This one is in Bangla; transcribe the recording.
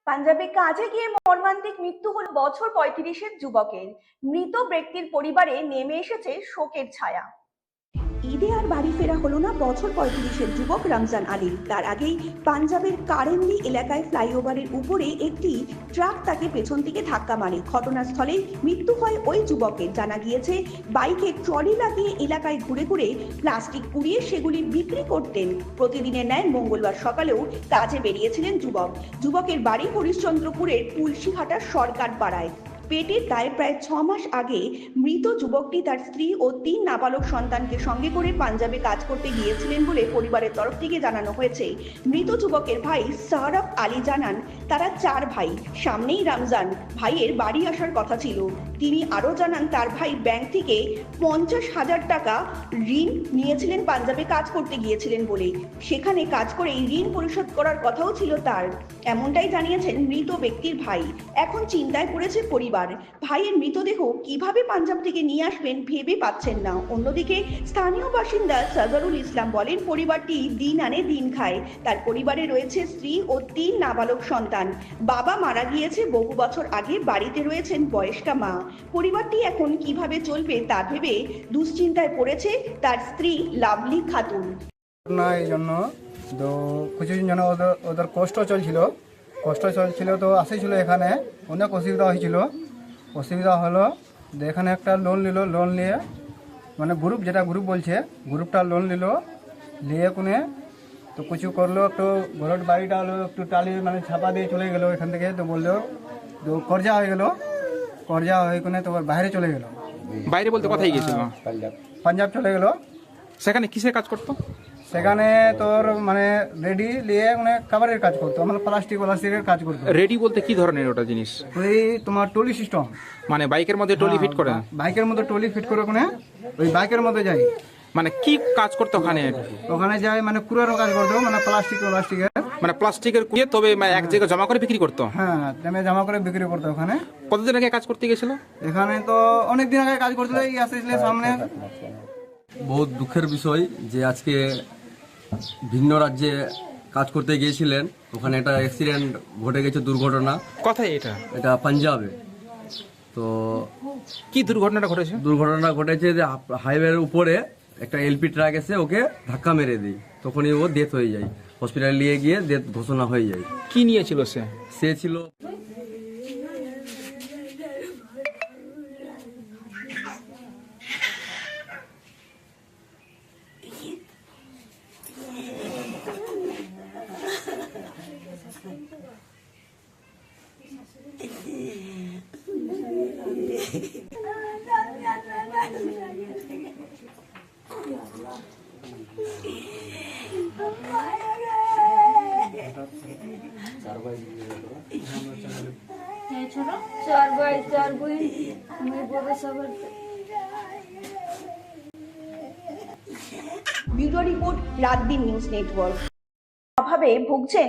পাঞ্জাবে কাজে গিয়ে মর্মান্তিক মৃত্যু হল বছর ৩৫-এর যুবকের। মৃত ব্যক্তির পরিবারে নেমে এসেছে শোকের ছায়া। ঈদে আর বাড়ি ফেরা হলো না বছর ৩৫-এর যুবক রমজান আলীর। তার আগেই পাঞ্জাবের কারেন্দি এলাকায় ফ্লাইওভারের উপরে একটি ট্রাক তাকে পেছন থেকে ধাক্কা মারে। ঘটনাস্থলে মৃত্যু হয় ওই যুবকের। জানা গিয়েছে, বাইকে ট্রলি লাগিয়ে এলাকায় ঘুরে ঘুরে প্লাস্টিক কুড়িয়ে সেগুলি বিক্রি করতেন। প্রতিদিনের ন্যায় মঙ্গলবার সকালেও কাজে বেরিয়েছিলেন যুবকের বাড়ি হরিশ্চন্দ্রপুরের তুলসীহাটার সরকার পাড়ায়। পেটের দায়ে প্রায় ৬ মাস আগে মৃত যুবকটি তার স্ত্রী ও ৩ নাবালক সন্তানকে সঙ্গে করে পাঞ্জাবে কাজ করতে গিয়েছিলেন বলে পরিবারের তরফ থেকে জানানো হয়েছে। মৃত যুবকের ভাই সাহারফ আলী জানান, তারা ৪ ভাই। সামনেই রমজান, ভাইয়ের বাড়ি আসার কথা ছিল। তিনি আরও জানান, তার ভাই ব্যাংক থেকে ৫০,০০০ টাকা ঋণ নিয়েছিলেন পাঞ্জাবে কাজ করতে গিয়েছিলেন বলে। সেখানে কাজ করে ঋণ পরিশোধ করার কথাও ছিল তার, এমনটাই জানিয়েছেন মৃত ব্যক্তির ভাই। এখন চিন্তায় পড়েছে পরিবার। ভাইয়ের মৃতদেহ কিভাবে পাঞ্জাব থেকে নিয়ে আসবেন ভেবে পাচ্ছেন না। অন্যদিকে স্থানীয় বাসিন্দা সাজারুল ইসলাম বলেন, পরিবারটি দিন আনে দিন খায়। তার পরিবারে রয়েছে স্ত্রী ও ৩ নাবালক সন্তান। বাবা মারা গিয়েছে বহু বছর আগে, বাড়িতে রয়েছেন বয়স্কা মা। পরিবারটি এখন কিভাবে চলবে তা ভেবে দুশ্চিন্তায় পড়েছে তার স্ত্রী লাভলি খাতুন। এই জন্য তো কিছুদিন জন্য ওদের কষ্ট চলছিল, তো আসেছিল এখানে, অনেক অসুবিধা হলো। এখানে একটা লোন নিয়ে মানে গ্রুপ বলছে, গ্রুপটা লোন নিয়ে কোনে তো কিছু করলো, একটু ঘরের বাড়িটা হলো একটু টালি মানে ছাপা দিয়ে চলে গেলো এখান থেকে। তো বললো তো কর্জা হয়ে কোনে তো বাইরে চলে গেল। বাইরে বলতে কোথায় গিয়েছিল? পাঞ্জাব চলে গেল। সেখানে কিসের কাজ করতো? সেখানে তোর মানে রেডি নিয়ে মানে কাভারের কাজ করতো, মানে প্লাস্টিকের কাজ করতো। রেডি বলতে কি ধরনের ওটা জিনিস? ওই তোমার টলি সিস্টেম, মানে বাইকের মধ্যে টলি ফিট করে? বাইকের মধ্যে টলি ফিট করে ওখানে ওই বাইকের মধ্যে যাই। মানে কি কাজ করতো ওখানে যাই মানে কুড়ারও কাজ করতো, মানে প্লাস্টিকের কুড়িয়ে তবে এক জায়গায় জমা করে বিক্রি করতো। হ্যাঁ, তেমনি জমা করে বিক্রি করতো ওখানে। কতদিন আগে কাজ করতে গেছিল? এখানে তো অনেক দিন আগে কাজ করছিল, এই আসছিল সামনে। বহুত দুঃখের বিষয় যে আজকে ভিন্ন রাজ্যে কাজ করতে গিয়েছিলেন, ওখানে একটা অ্যাক্সিডেন্ট ঘটে গেছে, দুর্ঘটনা। কোথায় এটা পাঞ্জাবে। তো কি দুর্ঘটনাটা ঘটেছে যে হাইওয়ের উপরে একটা এলপি ট্রাক এসে ওকে ধাক্কা মেরে দেয়, তখনই ও ডেথ হয়ে যায়। হসপিটালে নিয়ে গিয়ে ডেথ ঘোষণা হয়ে যায়। কি নিয়েছিল সে ছিল ব্যুরো রিপোর্ট, রাত দিন নিউজ নেটওয়ার্ক। অভাবে ভুগছেন